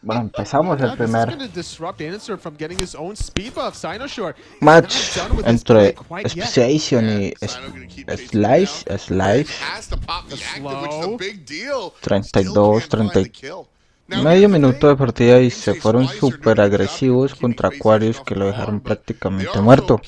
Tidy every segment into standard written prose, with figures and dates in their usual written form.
Bueno, empezamos el primer match entre Speciation y SPLYCE. 32-30. Medio minuto de partida y se fueron súper agresivos contra Aquarius, que lo dejaron prácticamente muerto.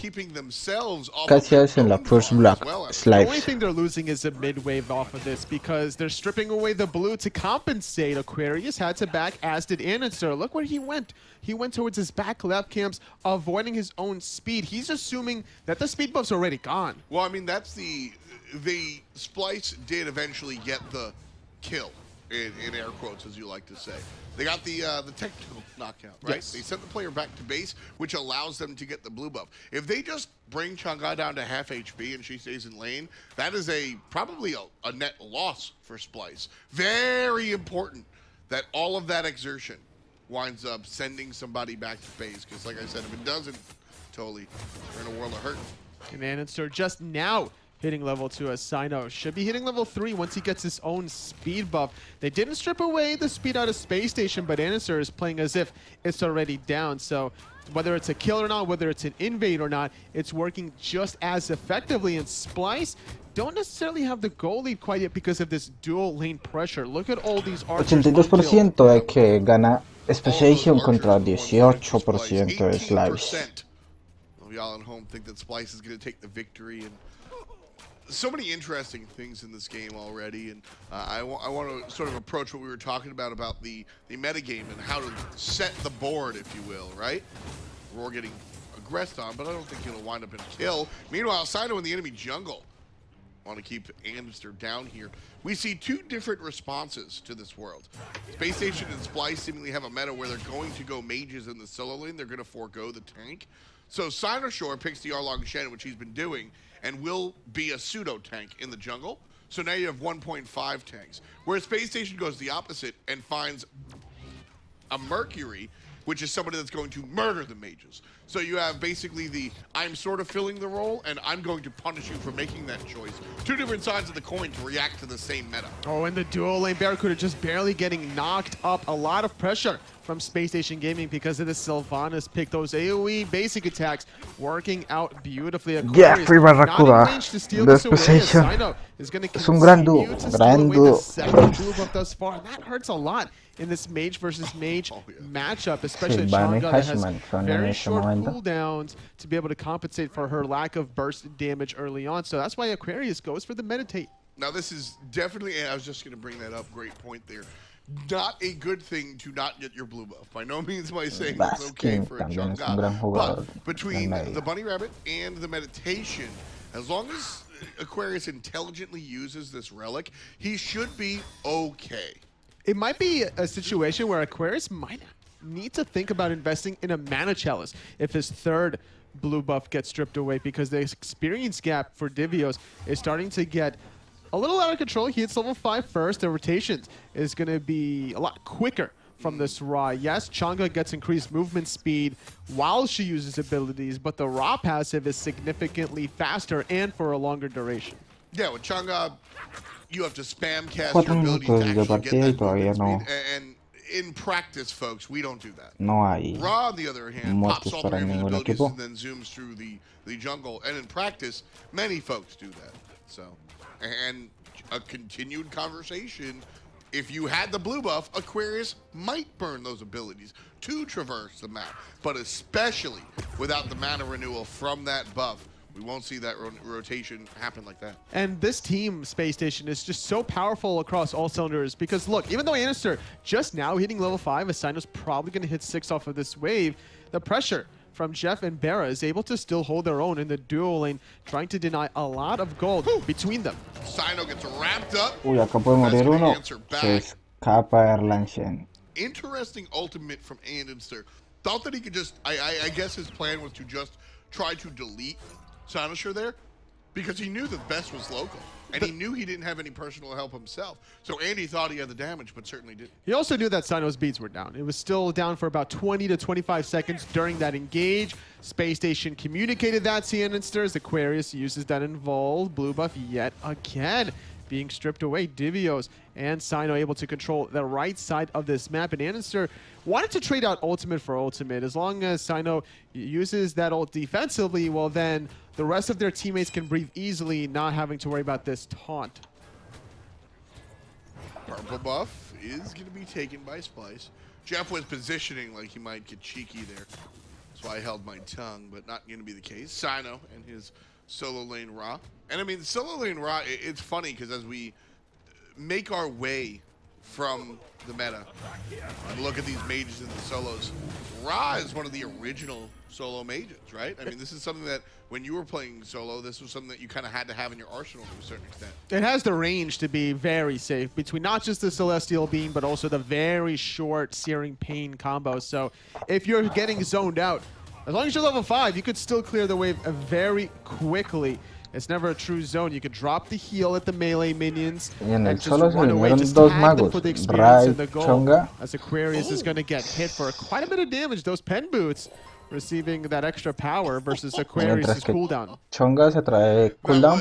Casi hacen la first block. The only thing they're losing is a mid-wave off of this because they're stripping away the blue to compensate. Aquarius had to back, as did Anister. Look where he went. He went towards his back left camps, avoiding his own speed. He's assuming that the speed buff's already gone. Well, I mean, that's the SPLYCE did eventually get the kill. In air quotes, as you like to say. They got the technical knockout, right? Yes. They sent the player back to base, which allows them to get the blue buff. If they just bring Chang'e down to half HP and she stays in lane, that is probably a net loss for SPLYCE. Very important that all of that exertion winds up sending somebody back to base, because like I said, if it doesn't, totally, we're in a world of hurt. And Anister just now hitting level 2 as Sino should be hitting level 3 once he gets his own speed buff. They didn't strip away the speed out of Space Station, but Anister is playing as if it's already down. So whether it's a kill or not, whether it's an invade or not, it's working just as effectively. And SPLYCE don't necessarily have the goal lead quite yet because of this dual lane pressure. Look at all these archers. 82% de que gana Speciation contra 18% de SPLYCE. Y'all at home think that SPLYCE is going to take the victory, and so many interesting things in this game already, and I want to sort of approach what we were talking about the metagame and how to set the board, if you will, right? Roar getting aggressed on, but I don't think he'll wind up in a kill. Meanwhile, Sino in the enemy jungle want to keep Anister down here. We see two different responses to this world. Space Station and SPLYCE seemingly have a meta where they're going to go mages in the solo lane. They're going to forego the tank. So Sinosure picks the Arlong Shen, which he's been doing, and will be a pseudo tank in the jungle. So now you have 1.5 tanks. Whereas Space Station goes the opposite and finds a Mercury, which is somebody that's going to murder the mages. So you have basically the I'm sort of filling the role, and I'm going to punish you for making that choice. Two different sides of the coin to react to the same meta. Oh, and the dual lane Barracuda just barely getting knocked up. A lot of pressure from Space Station Gaming because of the Sylvanas pick. Those AoE basic attacks working out beautifully. Yeah, free Barracuda. The Space Station es un gran dúo. Thus far, and that hurts a lot in this mage versus mage matchup, especially Chang'e that has very short cooldowns to be able to compensate for her lack of burst damage early on. So that's why Aquarius goes for the meditate. Now this is definitely, and I was just going to bring that up, great point there. Not a good thing to not get your blue buff. By no means am I saying it's okay for a Chang'e. But between the bunny rabbit and the meditation, as long as Aquarius intelligently uses this relic, he should be okay. It might be a situation where Aquarius might need to think about investing in a mana chalice if his third blue buff gets stripped away, because the experience gap for Divios is starting to get a little out of control. He hits level 5 first. The rotations is going to be a lot quicker from this Ra. Yes, Chang'e gets increased movement speed while she uses abilities, but the Ra passive is significantly faster and for a longer duration. Yeah, with Chang'e, you have to spam cast your abilities to actually get that movement speed. And in practice, folks, we don't do that. No hay Ra, on the other hand, pops all the abilities and then zooms through the jungle. And in practice, many folks do that. So, and a continued conversation, if you had the blue buff, Aquarius might burn those abilities to traverse the map. But especially without the mana renewal from that buff, we won't see that rotation happen like that. And this team, Space Station, is just so powerful across all cylinders because, look, even though Anister just now hitting level 5, Asino's probably going to hit 6 off of this wave, the pressure from Jeff and Barra is able to still hold their own in the dual lane, trying to deny a lot of gold between them. Sino gets wrapped up. Uy, acá puede morir uno. Se escapa Arlong Shen. Interesting ultimate from Anister. Thought that he could just, I guess his plan was to just try to delete Sinosure there, because he knew that Best was local, and he knew he didn't have any personal help himself. So Andy thought he had the damage, but certainly didn't. He also knew that Sino's beats were down. It was still down for about 20 to 25 seconds during that engage. Space Station communicated that to Anister as Aquarius uses that involved blue buff yet again. being stripped away. Divios and Sino able to control the right side of this map, and Anister wanted to trade out ultimate for ultimate. As long as Sino uses that ult defensively, well then the rest of their teammates can breathe easily, not having to worry about this taunt. Purple buff is going to be taken by SPLYCE. Jeff was positioning like he might get cheeky there. That's why I held my tongue, but not going to be the case. Sino and his solo lane Ra. And I mean, solo lane Ra, it's funny because as we make our way from the meta and look at these mages and the solos, Ra is one of the original solo mages, right? I mean, this is something that when you were playing solo, this was something that you kind of had to have in your arsenal to a certain extent. It has the range to be very safe between not just the Celestial Beam, but also the very short Searing Pain combo. So if you're getting zoned out, as long as you're level 5, you could still clear the wave very quickly. It's never a true zone. You could drop the heal at the melee minions and just run away. Just tag them for the experience and the goal. As Aquarius is going to get hit for quite a bit of damage. Those pen boots receiving that extra power versus Aquarius' cooldown. Chonga se trae cooldown.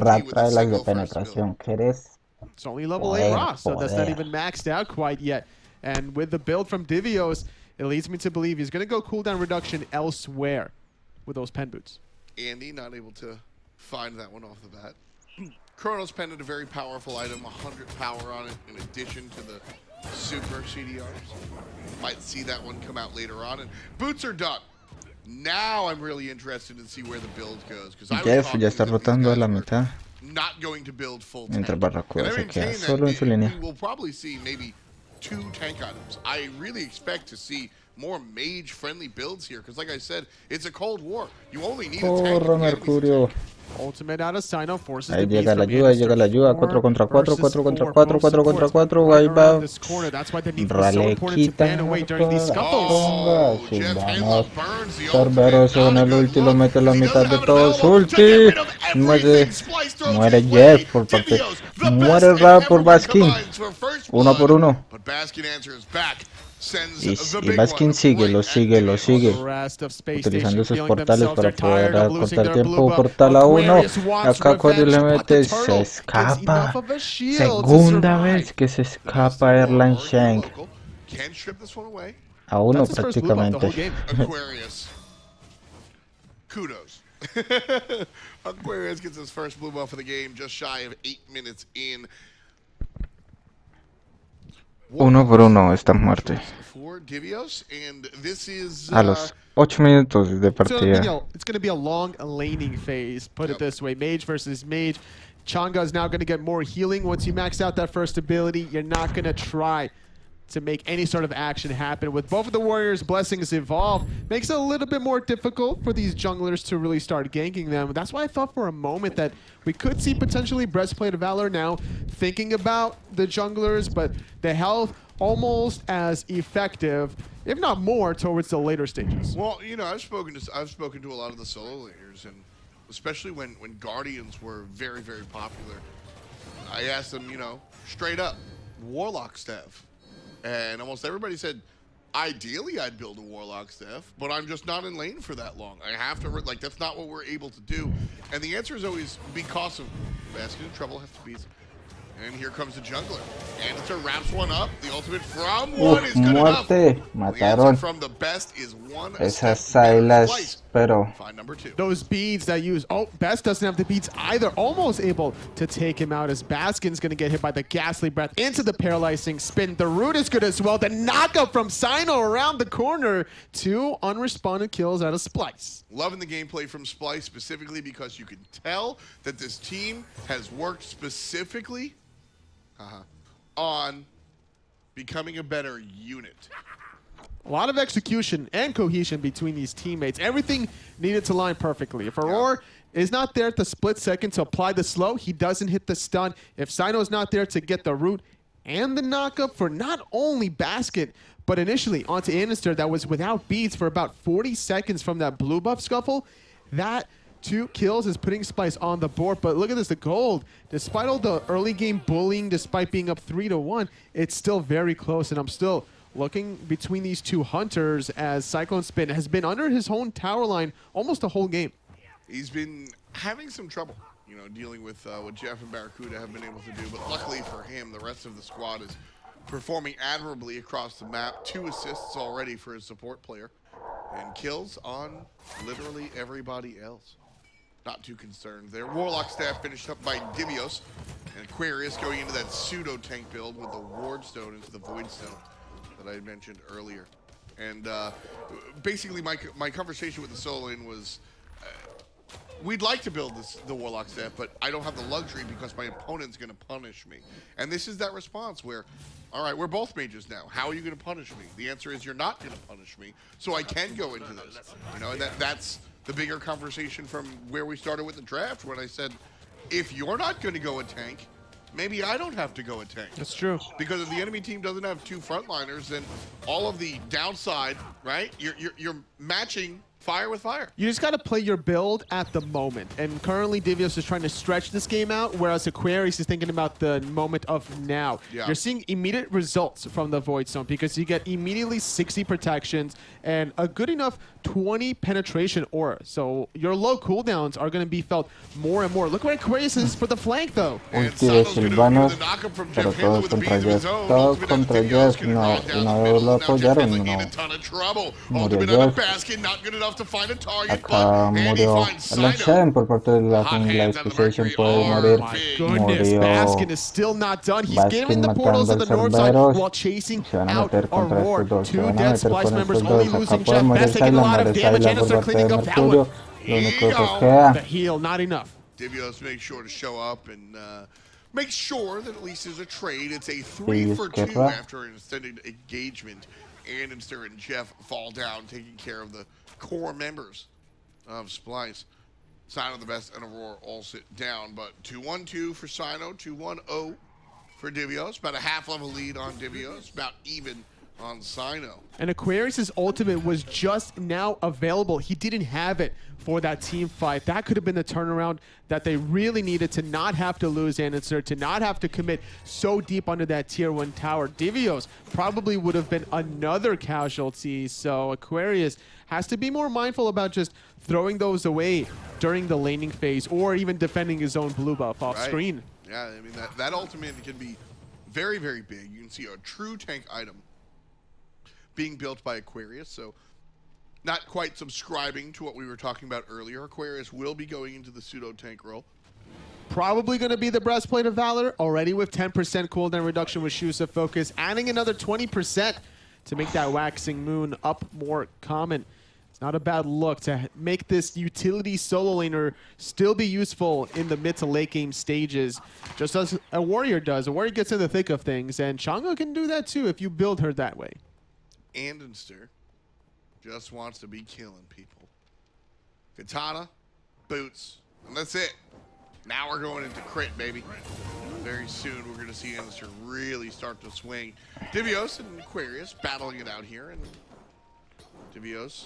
Ra trae las de penetración. Que eres it's only level 8 Ra, so that's not even maxed out quite yet. And with the build from Divios, it leads me to believe he's going to go cooldown reduction elsewhere with those pen boots. Andy not able to find that one off the bat. Chronos Pendant, a very powerful item, 100 power on it in addition to the super CDRs. Might see that one come out later on. And boots are done. Now I'm really interested to see where the build goes. Jeff ya está rotando a la mitad. Not going to build full Mientras tank. Barracuda se queda solo en su línea. We will probably see maybe 2 tank items. I really expect to see more mage-friendly builds here, because like I said, it's a Cold War. You only need a tank. Mercurio. Ultimate out of Sino forces ahí llega la ayuda, 4 contra 4, 4 contra 4, 4 contra 4, ahí va. Ra le quita. Vamos. Cerberus en el ulti, lo mete a la mitad de todos. Ulti. Muere Jeff por parte. Muere Ra por Baskin. 1 por 1. Y Baskin lo sigue, utilizando sus portales para poder cortar tiempo. Portal a 1, acá Cody le mete, se escapa, segunda vez que se escapa Erlang Shank, a 1 prácticamente. Kudos. Aquarius gets his first blue buff of the game, just shy of 8 minutes in. 1 por 1 esta muerte. A los 8 minutos de partida. It's going to be a long laning phase, put it this way. Mage versus mage. Chonga is now going to get more healing. Once you max out that first ability, you're not going to try to make any sort of action happen. With both of the warriors' blessings evolve, makes it a little bit more difficult for these junglers to really start ganking them. That's why I thought for a moment that we could see potentially Breastplate of Valor now thinking about the junglers, but the health almost as effective, if not more, towards the later stages. Well, you know, I've spoken to a lot of the solo laners, and especially when Guardians were very, very popular, I asked them, you know, straight up, Warlock staff. And almost everybody said, ideally I'd build a Warlock staff, but I'm just not in lane for that long. I have to, like, that's not what we're able to do. And the answer is always because of Baskin, Trouble has to beat. And here comes the jungler. Anister wraps one up. The ultimate from one is good enough. Mataron. From the best is one. Esa Silas, pero those beads that use. Oh, Best doesn't have the beads either. Almost able to take him out as Baskin's going to get hit by the Ghastly Breath into the paralyzing spin. The root is good as well. The knockup from Sino around the corner. 2 unresponded kills out of SPLYCE. Loving the gameplay from SPLYCE specifically because you can tell that this team has worked specifically on becoming a better unit. A lot of execution and cohesion between these teammates. Everything needed to line perfectly. If Aurora is not there at the split second to apply the slow, he doesn't hit the stun. If Sino's not there to get the root and the knockup for not only Basket, but initially onto Anister that was without beads for about 40 seconds from that blue buff scuffle, that 2 kills is putting SPLYCE on the board. But look at this, the gold, despite all the early game bullying, despite being up 3-1, it's still very close. And I'm still looking between these 2 hunters as Cyclone Spin has been under his own tower line almost the whole game. He's been having some trouble. you know, dealing with what Jeff and Barracuda have been able to do. But luckily for him, the rest of the squad is performing admirably across the map. 2 assists already for his support player. And kills on literally everybody else. Not too concerned there. Warlock staff finished up by Divios. And Aquarius going into that pseudo tank build with the Ward Stone into the Void Stone that I had mentioned earlier. And basically my conversation with the solo lane was, we'd like to build the Warlock staff, but I don't have the luxury because my opponent's going to punish me. And this is that response where, all right, we're both mages now. How are you going to punish me? The answer is you're not going to punish me, so I can go into this. You know, and that's the bigger conversation from where we started with the draft, when I said, if you're not going to go a tank, maybe I don't have to go a tank. That's true. Because if the enemy team doesn't have 2 frontliners, then all of the downside, right? You're matching fire with fire. You just got to play your build at the moment. And currently, Divios is trying to stretch this game out, whereas Aquarius is thinking about the moment of now. Yeah. You're seeing immediate results from the Void Zone because you get immediately 60 protections and a good enough 20 penetration aura. So your low cooldowns are going to be felt more and more. Look where Aquarius is for the flank, though. Ulti de Silvanos, pero todos contra Jeff. Todos contra Jeff. No lo apoyaron. Murió Jeff. Acá murió el Shen por parte de la Civilization. Puede morir. Murió Baskin is still not done. He's getting the portals of the north side while chasing out Aurora. 2 dead SPLYCE members, only losing Jeff. Best taking a lot of damage and they're cleaning up that one. The heal, not enough. Divios make sure to show up and make sure that at least there's a trade. It's a 3 for 2 after an extended engagement. Andenster and Jeff fall down, taking care of the core members of SPLYCE. Sino the best and Aurora all sit down, but 2-1-2 for Sino, 2-1-0 for Divios. About a half-level lead on Divios, about even on Sino. And Aquarius's ultimate was just now available. He didn't have it for that team fight. That could have been the turnaround that they really needed to not have to lose Andenster, to not have to commit so deep under that tier 1 tower. Divios probably would have been another casualty, so Aquarius has to be more mindful about just throwing those away during the laning phase or even defending his own blue buff off screen. Yeah, I mean, that ultimate can be very, very big. You can see a true tank item being built by Aquarius, so not quite subscribing to what we were talking about earlier. Aquarius will be going into the pseudo tank role. Probably going to be the Breastplate of Valor, already with 10% cooldown reduction with Shoes of Focus, adding another 20% to make that Waxing Moon up more common. It's not a bad look to make this utility solo laner still be useful in the mid to late game stages, just as a Warrior does. A Warrior gets in the thick of things, and Chang'e can do that too if you build her that way. Andenster just wants to be killing people. Katana, boots, and that's it. Now we're going into crit, baby. Very soon we're going to see Andenster really start to swing. Divios and Aquarius battling it out here, and Divios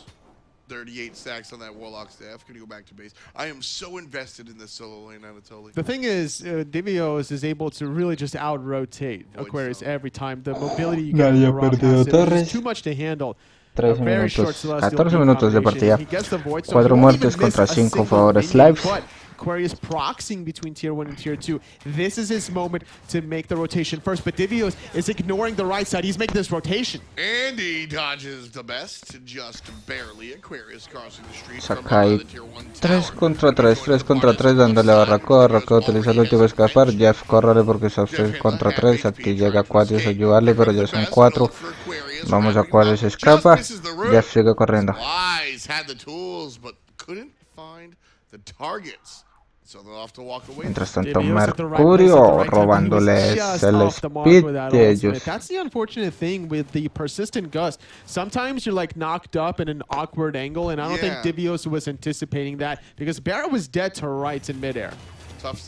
38 stacks on that Warlock staff. Going to go back to base. I am so invested in this solo lane, Anatoly. The thing is, Divios is able to really just out-rotate Aquarius every time. The mobility you get is too much to handle. 13 minutos, 14 minutos de partida. 4 muertes contra 5 favores lives. Aquarius proxying between tier 1 and tier 2. This is his moment to make the rotation first, but Divios is ignoring the right side. He's making this rotation. And he dodges the best, just barely. Aquarius crossing the street. Sakai 3 contra 3 dándole a Rakko utiliza el último escapar. Jeff corre porque son 6 contra 3. Aquí llega Aquarius a ayudarle, pero ya son 4. Vamos, Aquarius escapa. Jeff sigue corriendo. Mientras tanto, Mercurio robándoles el speed de ellos. That's the unfortunate thing with the persistent gust. Sometimes you're like knocked up in an awkward angle, and I don't think Divios was anticipating that because Barra was dead to rights in midair. Tough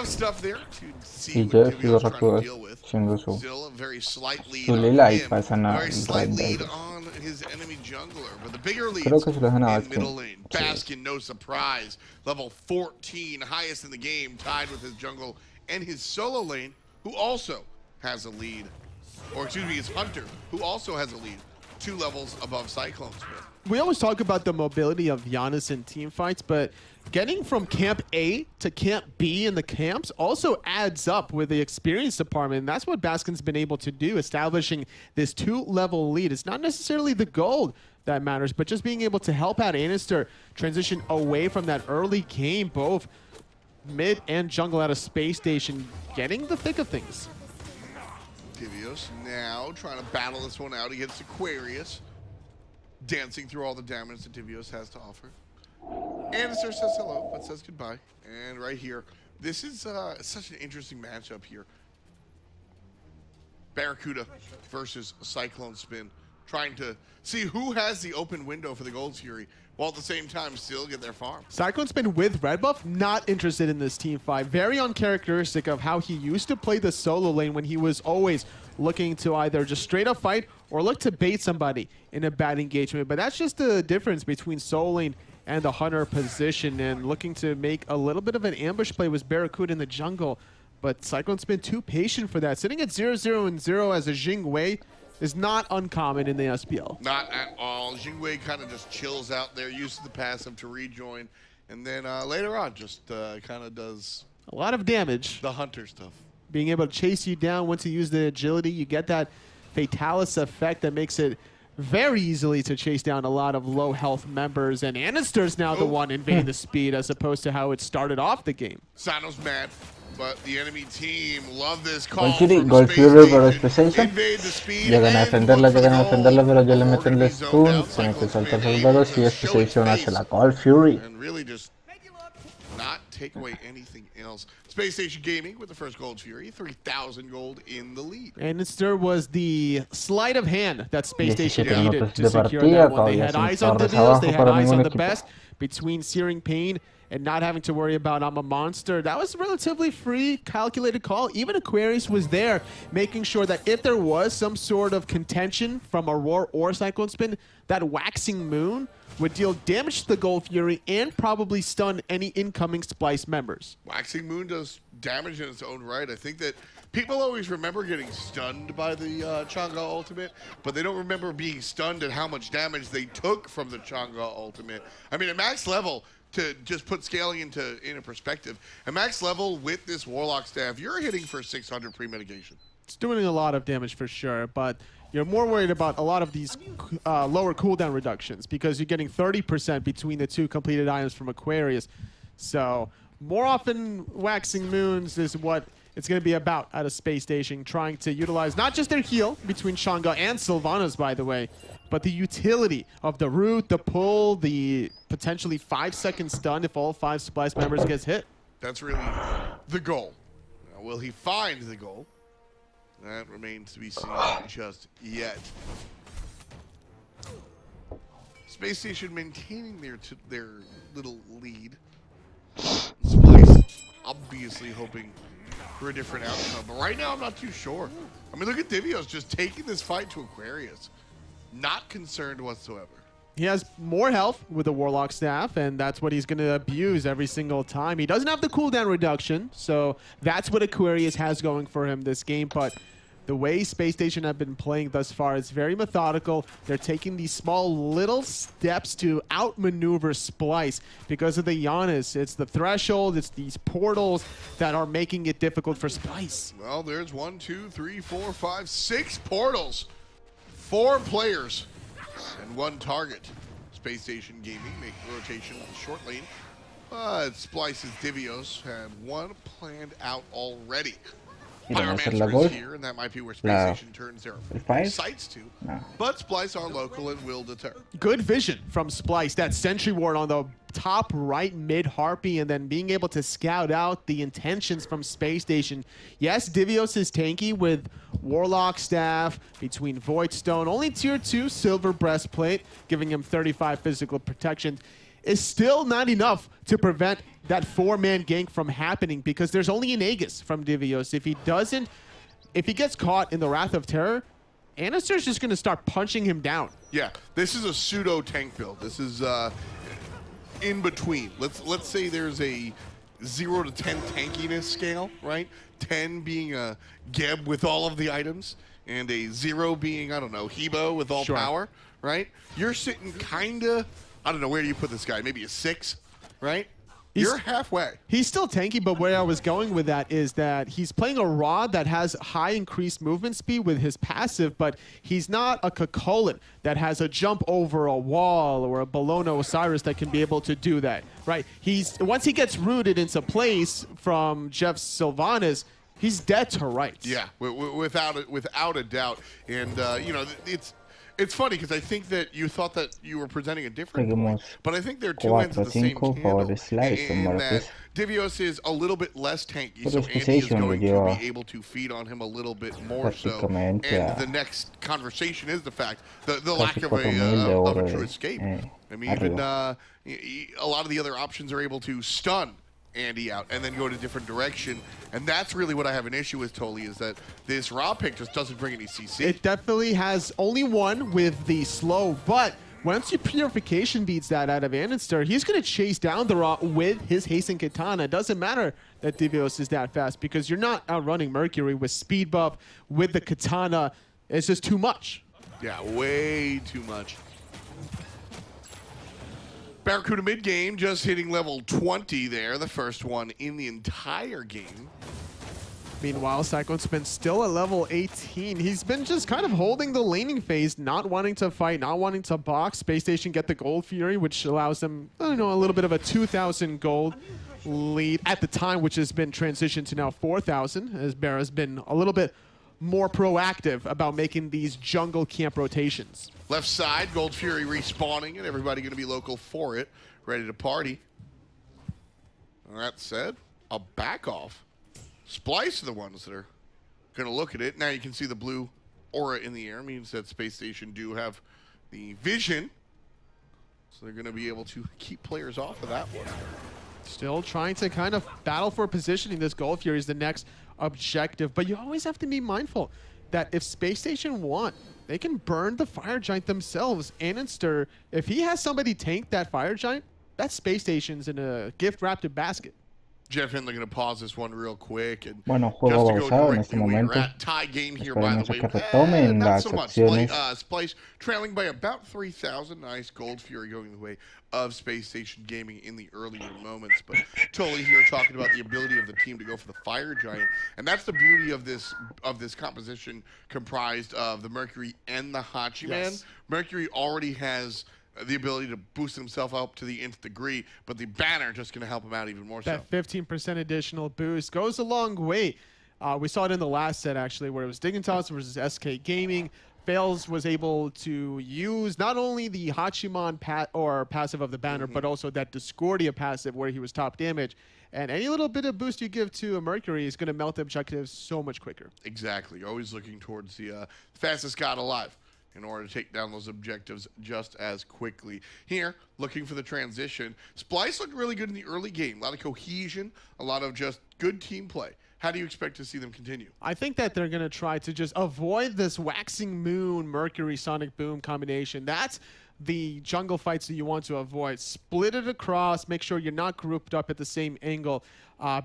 stuff there to see what Divios trying to deal with. Still a very slight lead on him, very slight lead on his enemy jungler, but the bigger lead in middle lane. Baskin, no surprise, level 14, highest in the game, tied with his jungle and his solo lane, who also has a lead. Or excuse me, his Hunter, who also has a lead 2 levels above Cyclone Spin. We always talk about the mobility of Giannis in team fights, but getting from Camp A to Camp B in the camps also adds up with the experience department. And that's what Baskin's been able to do, establishing this 2-level lead. It's not necessarily the gold that matters, but just being able to help out Anister transition away from that early game, both mid and jungle out of Space Station, getting the thick of things. Divios now trying to battle this one out against Aquarius. Dancing through all the damage that Divios has to offer. Anister says hello, but says goodbye. And right here, this is such an interesting matchup here. Barracuda versus Cyclone Spin. Trying to see who has the open window for the Gold Fury, while at the same time still get their farm. Cyclone Spin with red buff, not interested in this team fight. Very uncharacteristic of how he used to play the solo lane when he was always looking to either just straight up fight or look to bait somebody in a bad engagement. But that's just the difference between solo lane and the hunter position, and looking to make a little bit of an ambush play with Barracuda in the jungle. But Cyclone Spin too patient for that. Sitting at 0-0-0 as a Jing Wei is not uncommon in the SPL. Not at all. Jing Wei kind of just chills out there, uses the passive to rejoin, and then later on just kind of does a lot of damage. The hunter stuff. Being able to chase you down once you use the agility, you get that Fatalis effect that makes it very easily to chase down a lot of low health members, and Anister's now the one invading the speed as opposed to how it started off the game. Sano's mad, but the enemy team love this call. Gold Fury por SPLYCE. Llegan a defenderla, pero ya le meten el stun. Tienen que soltar sus dedos y SPLYCE hace la Gold Fury. And really just not take away anything else. Space Station Gaming with the first Gold Fury, 3,000 gold in the lead. Anister was the sleight of hand that Space Station needed to secure that one. They had eyes on the deals, they had eyes on the best. Between Searing Pain and not having to worry about I'm a monster, that was a relatively free, calculated call. Even Aquarius was there, making sure that if there was some sort of contention from Aurora or Cyclone Spin, that Waxing Moon would deal damage to the Gold Fury and probably stun any incoming SPLYCE members. Waxing Moon does damage in its own right. I think that people always remember getting stunned by the Chang'e ultimate, but they don't remember being stunned at how much damage they took from the Chang'e ultimate. I mean, at max level, to just put scaling into perspective, at max level with this Warlock staff, you're hitting for 600 pre-mitigation. It's doing a lot of damage for sure, but you're more worried about a lot of these lower cooldown reductions because you're getting 30% between the 2 completed items from Aquarius. So more often, Waxing Moons is what it's going to be about at a Space Station, trying to utilize not just their heal between Chang'e and Sylvanas, by the way, but the utility of the root, the pull, the potentially 5-second stun if all 5 SPLYCE members gets hit. That's really the goal. Now, will he find the goal? That remains to be seen just yet. Space Station maintaining their little lead. SPLYCE obviously hoping for a different outcome, but right now I'm not too sure. I mean, look at Divios just taking this fight to Aquarius. Not concerned whatsoever. He has more health with the Warlock staff, and that's what he's going to abuse every single time. He doesn't have the cooldown reduction, so that's what Aquarius has going for him this game. But the way Space Station have been playing thus far is very methodical. They're taking these small little steps to outmaneuver SPLYCE because of the Giannis. It's the threshold, it's these portals that are making it difficult for SPLYCE. Well, there's 1, 2, 3, 4, 5, 6 portals. 4 players and 1 target. Space Station Gaming making rotation on the short lane. SPLYCE's Divios had 1 planned out already. Pyromancer is here, and that might be where Space Station turns their sights to. But SPLYCE are local and will deter. Good vision from SPLYCE. That Sentry Ward on the top right mid Harpy, and then being able to scout out the intentions from Space Station. Yes, Divios is tanky with Warlock staff between Voidstone. Only tier 2 silver breastplate, giving him 35 physical protection. Is still not enough to prevent that 4-man gank from happening because there's only an Aegis from Divios. If he gets caught in the Wrath of Terror, Anister's just going to start punching him down. Yeah, this is a pseudo tank build. This is in between. Let's say there's a 0 to 10 tankiness scale, right? 10 being a Geb with all of the items, and a 0 being, I don't know, Hebo with all power, right? You're sitting kinda, I don't know, where do you put this guy? Maybe a 6, right? You're halfway. He's still tanky, but where I was going with that is that he's playing a Rod that has high increased movement speed with his passive, but he's not a Kakolin that has a jump over a wall or a Bologna Osiris that can be able to do that, right? Once he gets rooted into place from Jeff Sylvanas, he's dead to rights. Yeah, without a doubt. And, you know, it's funny because I think that you thought that you were presenting a different point, but I think they're two ends of the same candle. And that Divios is a little bit less tanky, so Andy is going to be able to feed on him a little bit more so. And the next conversation is the fact that the lack of a true escape. I mean, even a lot of the other options are able to stun Andy out and then go in a different direction, and that's really what I have an issue with, Toli, is that this Raw pick just doesn't bring any CC. It definitely has only one with the slow, but once your Purification beats that out of Annister, he's going to chase down the Raw with his Hasten Katana. It doesn't matter that Divios is that fast because you're not outrunning Mercury with speed buff, with the Katana. It's just too much. Yeah, way too much. Barracuda mid-game just hitting level 20 there, the first one in the entire game. Meanwhile, Cyclone Spin still at level 18. He's been just kind of holding the laning phase, not wanting to fight, not wanting to box. Space Station get the Gold Fury, which allows them, I don't know, a little bit of a 2,000 gold lead at the time, which has been transitioned to now 4,000, as Barra's been a little bit more proactive about making these jungle camp rotations. Left side, Gold Fury respawning, and everybody going to be local for it, ready to party. That said, a back off. SPLYCE are the ones that are going to look at it. Now you can see the blue aura in the air. Means that Space Station do have the vision, so they're going to be able to keep players off of that one. Still trying to kind of battle for positioning. This Gold Fury is the next objective, but you always have to be mindful that if Space Station want, they can burn the Fire Giant themselves. Annister, if he has somebody tank that Fire Giant, that Space Station's in a gift wrapped in basket. Jeff Hindley going to pause this one real quick. And bueno, juego pausado en este momento. Tie game here, by the way. Que retomen not las so much. acciones. SPLYCE trailing by about 3,000. Nice Gold Fury going the way of Space Station Gaming in the earlier moments. But totally here talking about the ability of the team to go for the Fire Giant. And that's the beauty of this composition comprised of the Mercury and the Hachiman. Yes. Mercury already has the ability to boost himself up to the nth degree, but the banner just going to help him out even more. That 15% additional boost goes a long way. We saw it in the last set, actually, where it was Dignitas versus SK Gaming. Fails was able to use not only the Hachiman passive of the banner, but also that Discordia passive where he was top damage. And any little bit of boost you give to a Mercury is going to melt the objectives so much quicker. Exactly. Always looking towards the fastest god alive in order to take down those objectives just as quickly. Here, looking for the transition. SPLYCE looked really good in the early game. A lot of cohesion, a lot of just good team play. How do you expect to see them continue? I think that they're going to try to just avoid this Waxing Moon, Mercury, Sonic Boom combination. That's the jungle fights that you want to avoid. Split it across, make sure you're not grouped up at the same angle.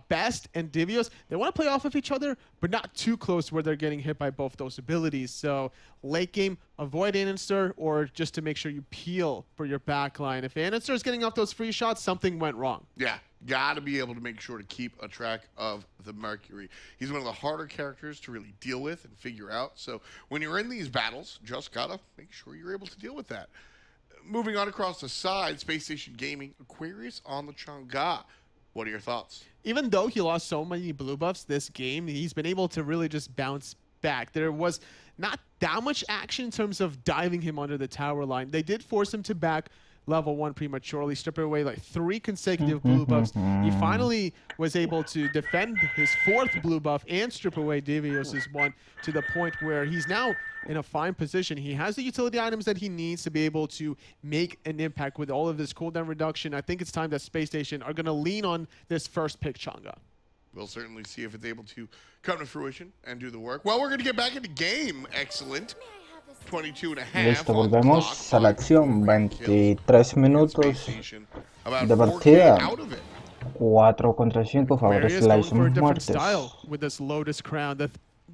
Best and Divios, they want to play off of each other, but not too close where they're getting hit by both those abilities. So late game, avoid Annister, or just to make sure you peel for your backline. If Annister is getting off those free shots, something went wrong. Yeah, got to be able to make sure to keep a track of the Mercury. He's one of the harder characters to really deal with and figure out. So when you're in these battles, just got to make sure you're able to deal with that. Moving on across the side, Space Station Gaming, Aquarius on the Chang'e. What are your thoughts? Even though he lost so many blue buffs this game, he's been able to really just bounce back. There was not that much action in terms of diving him under the tower line. They did force him to back level 1 prematurely, strip away like 3 consecutive blue buffs. He finally was able to defend his 4th blue buff and strip away Divios' 1 to the point where he's now in a fine position. He has the utility items that he needs to be able to make an impact with all of this cooldown reduction. I think it's time that Space Station are going to lean on this first pick Chang'e. We'll certainly see if it's able to come to fruition and do the work. Well, we're going to get back into game. Excellent. 22 and a half. Listo, volvemos a la acción. 23 minutos de partida. 4 contra 5, favor SPLYCE, somos muertes. With this Lotus Crown,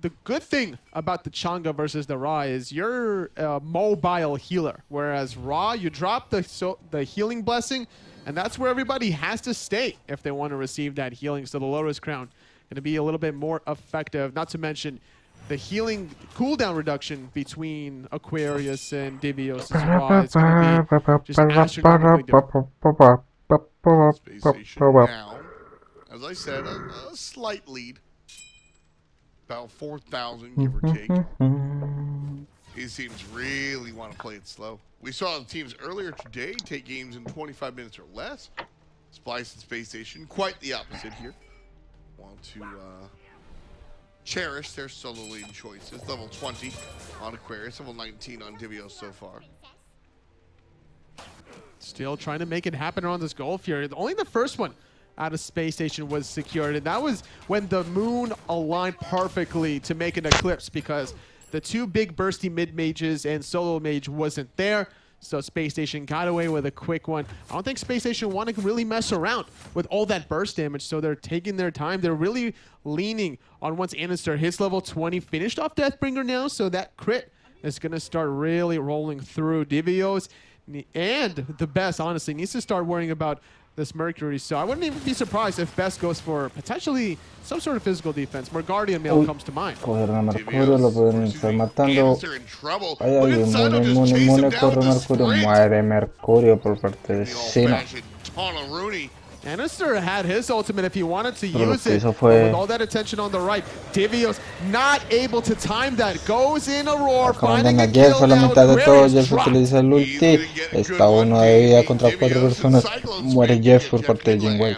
the good thing about the Chang'e versus the Ra is you're a mobile healer, whereas Ra, you drop the healing blessing, and that's where everybody has to stay if they want to receive that healing. So the Lotus Crown going to be a little bit more effective, not to mention the healing cooldown reduction between Aquarius and Divios as well. It's going to be just astronomically different. Space Station now, as I said, a slight lead. About 4,000, give or take. These teams really want to play it slow. We saw the teams earlier today take games in 25 minutes or less. SPLYCE and Space Station, quite the opposite here. Want to cherish their solo lane choices. Level 20 on Aquarius, level 19 on Divios so far. Still trying to make it happen around this goal Fury. Only the first one out of Space Station was secured, and that was when the moon aligned perfectly to make an eclipse, because the two big bursty mid mages and solo mage wasn't there. So Space Station got away with a quick one. I don't think Space Station want to really mess around with all that burst damage, so they're taking their time. They're really leaning on once Anister hits level 20, finished off Deathbringer now, so that crit is going to start really rolling through. Divios and the best, honestly, needs to start worrying about this Mercury. So I wouldn't even be surprised if Best goes for potentially some sort of physical defense. More Guardian Mail comes to mind. Coger a Mercurio, lo pueden estar matando. Vaya, inmune, corre Mercurio, muere Mercurio por parte de Sino. Anister had his ultimate if he wanted to use it, with all that attention on the right. Divios not able to time that, goes in Aurora, finding a kill a la now. mitad de todo, Jeff utiliza el ulti, está uno de vida contra 4 personas, muere Jeff por parte de Jinwei.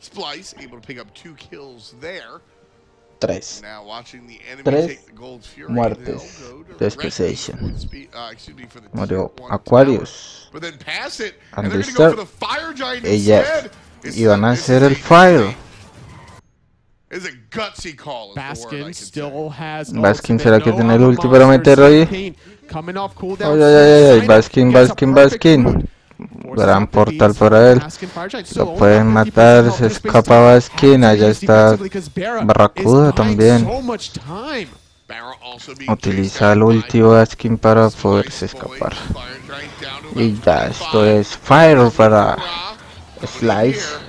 SPLYCE able to pick up 2 kills there. 3 muertes de Space Station. Murió Aquarius, Anister, ella, y van a hacer el Fire. Baskin será que tiene el ulti para meterlo ahí. Ay, Baskin. Gran portal para él. Lo pueden matar, se escapa Baskin. Allá está Barracuda también. Utiliza el ulti Baskin para poderse escapar. Y ya, esto es Fire para SPLYCE.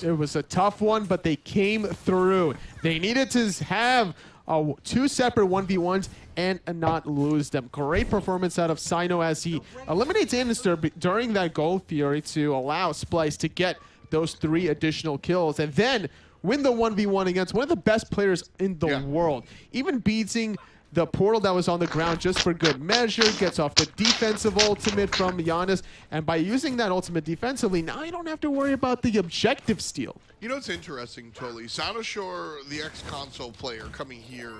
It was a tough one, but they came through. They needed to have 2 separate 1v1s and not lose them. Great performance out of Sino as he eliminates Anister during that goal Fury to allow SPLYCE to get those 3 additional kills and then win the 1v1 against one of the best players in the world. Even beating the portal that was on the ground just for good measure, gets off the defensive ultimate from Giannis, and by using that ultimate defensively, now you don't have to worry about the objective steal. You know, it's interesting, Totally. Sanoshore, the ex-console player coming here,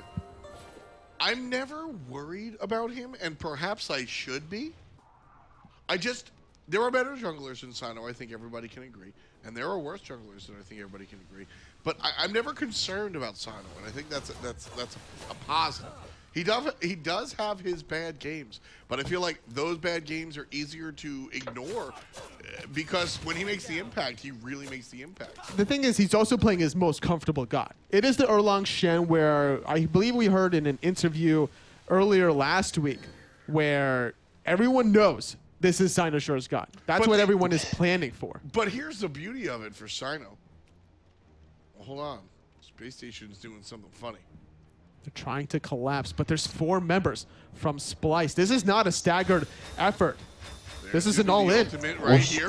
I'm never worried about him, and perhaps I should be. There are better junglers in Sino, I think everybody can agree. And there are worse junglers than I think everybody can agree. But I'm never concerned about Sino, and I think that's a positive. He does have his bad games, but I feel like those bad games are easier to ignore because when he makes the impact, he really makes the impact. The thing is, he's also playing his most comfortable god. It is the Erlang Shen, where I believe we heard in an interview earlier last week where everyone knows this is Sinoshore's god. That's what everyone is planning for. But here's the beauty of it for Sino. Well, hold on. Space Station's doing something funny. They're trying to collapse, but there's 4 members from SPLYCE. This is not a staggered effort. This is an all-in.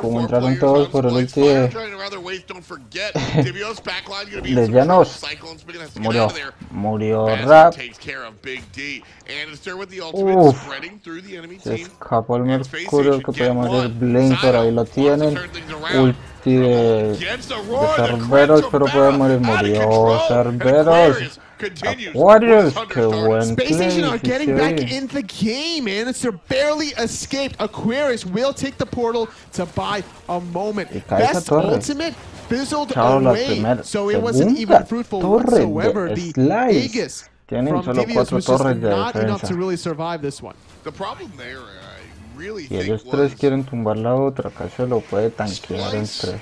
Como entraron todos por el ulti de Llanos. Murió Rap. Se escapó el Mercurio, que podía morir Blink, pero ahí lo tienen. Ulti de Cerberos, pero puede morir. Murió Cerberos. Aquarius, qué buen Space Station are getting back in the game, man. It's barely escaped. Aquarius will take the portal to buy a moment. Best ultimate fizzled away, so it wasn't even fruitful whatsoever. The Aegis from Divios was just not enough to really survive this one. The problem there, I really think, ellos 3 quieren tumbar la otra, acá se lo puede tanquear en 3.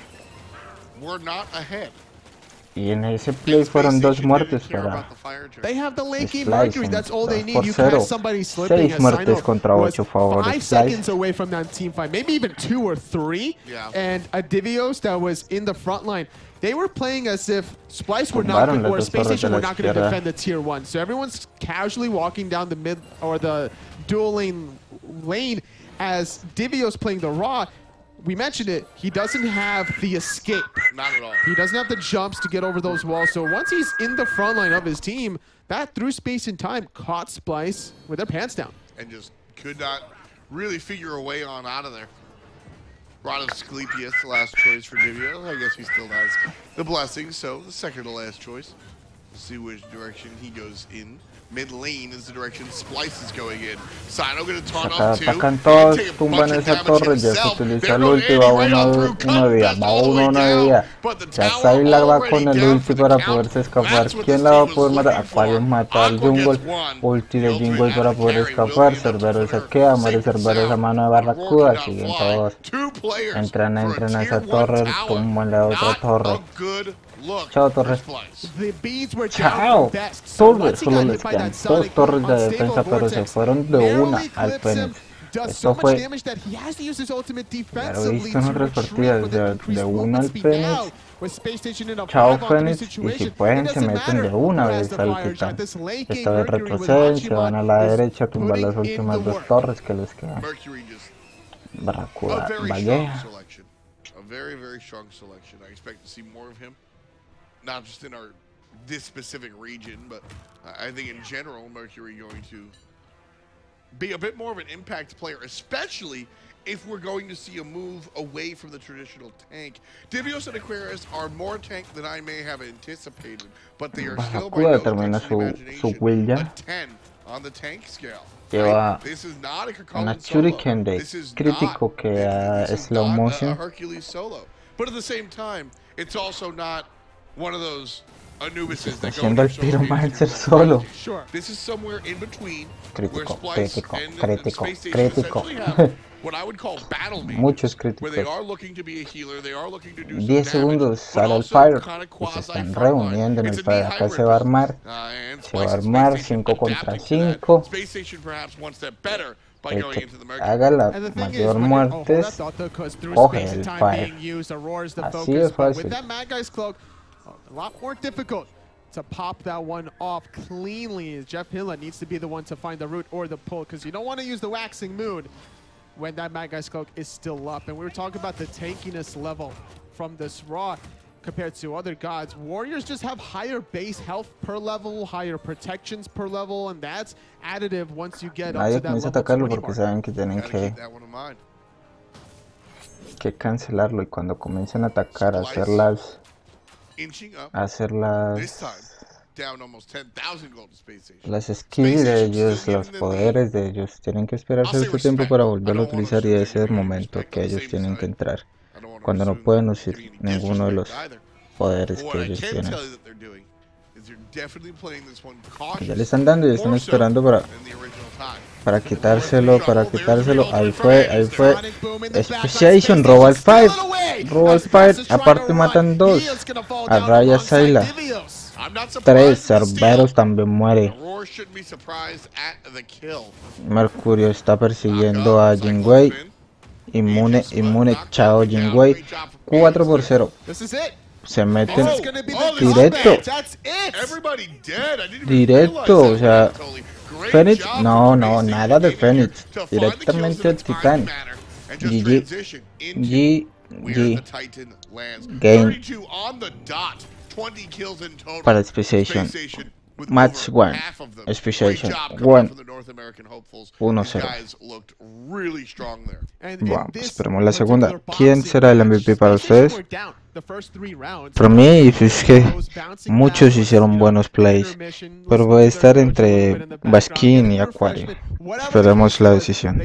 We're not ahead. Y en ese play fueron 2 muertes para They have the lanky SPLYCE Mercury. en That's all they 2 need. por You 0. catch somebody slipping. 6 muertes contra 8 favor 5 SPLYCE. seconds away from that team fight, maybe even 2 or 3. Yeah. And a Divios that was in the front line. They were playing as if SPLYCE were not Tumbaron las or dos Space torres de Station la were not going to izquierda. defend the tier 1. So everyone's casually walking down the mid or the dual lane as Divios playing the Raw. We mentioned it, he doesn't have the escape. Not at all. He doesn't have the jumps to get over those walls. So once he's in the front line of his team, that through space and time caught SPLYCE with their pants down. And just could not really figure a way on out of there. Rod of Asclepius, the last choice for Divio. I guess he still has the blessing, so the second to last choice. We'll see which direction he goes in. Mid lane is the direction SPLYCE is going in. Sino going to taunt up 2. Atacan todos, tumban esa torre, ya se utiliza el ulti, va uno día, va uno día. Ya Syla va con el ulti para poderse escapar. ¿Quién la va a poder matar? Aquarius mata al Jungle, ulti de Jungle para poder escapar. Cerbero se queda, muere Cerbero esa mano de barracuda, siguen todos. Entran a esa torre, tumban la otra torre. Chao torres. Chao. Torres, solo les quedan 2 torres de defensa, pero se fueron de una al Fénix. Esto fue, ya lo he visto en otras partidas, de una al Fénix. Chao Fénix, y si pueden se meten de una vez al Titán. Esta vez retroceden, se van a la derecha, tumban las últimas 2 torres que les quedan. Barracuda, Vaguea. A very, very strong selection. I expect to see more of him. Not just in this specific region, but I think in general, Mercury going to be a bit more of an impact player, especially if we're going to see a move away from the traditional tank. Divios and Aquarius are more tank than I may have anticipated, but they are still by no stretch of imagination a 10 on the tank scale. Lleva This is not a una shuriken de crítico que slow motion. Hercules solo. But at the same time, it's also not one of those Anubises that go Haciendo el Pyromancer solo. This is somewhere in between where Crítico, SPLYCE crítico, and crítico, Space Station crítico. essentially have what I would call battle mates, Muchos where they críticos. are looking to be a healer, they are looking to do some 10 damage, segundos but sale el also Fire kind of y se están quasi-frontline. reuniendo en It's el a Fire. neat Acá hybrid se va a build. armar. And Se va a SPLYCE and armar Space Station 5 contra adapting to that. 5. Space Station perhaps one step better by El going que into the Mercury. haga la mayor muertes coge el Fire. Así de fácil. With that Mad Guy's cloak, a lot more difficult to pop that one off cleanly. Jeff Hilla needs to be the one to find the root or the pull, because you don't want to use the waxing moon when that Mad Guy's cloak is still up. And we were talking about the tankiness level from this Raw compared to other gods. Warriors just have higher base health per level, higher protections per level, and that's additive once you get up Nadie to that comienza a level atacarlo 20 porque mark. saben que tienen Gotta keep that one in mind. que cancelarlo, y cuando comiencen a atacar, Inching up. hacer This time, down almost 10,000 gold to Space Station. las skills de ellos, los poderes de ellos, tienen que esperarse este tiempo para volverlo a utilizar, y ese es el momento que ellos tienen que entrar, cuando no pueden usar ninguno de los poderes que ellos tienen. Que ya le están dando y están esperando para quitárselo, ahí fue, Speciation, roba el Fire, aparte matan 2, a Raya Syla, 3, Cerberus también muere. Mercurio está persiguiendo a Jinwei, inmune, chao Jinwei, 4 por 0. Se meten directo, o sea, Fénix, no, nada de Fénix, directamente al Titán. GG, game para Speciation. Match 1, Speciation 1, 1-0. Bueno, esperemos la segunda. ¿Quién será el MVP para ustedes? Para mí es que muchos hicieron buenos plays, pero voy a estar entre BASKIN y Aquarius. Esperemos la decisión.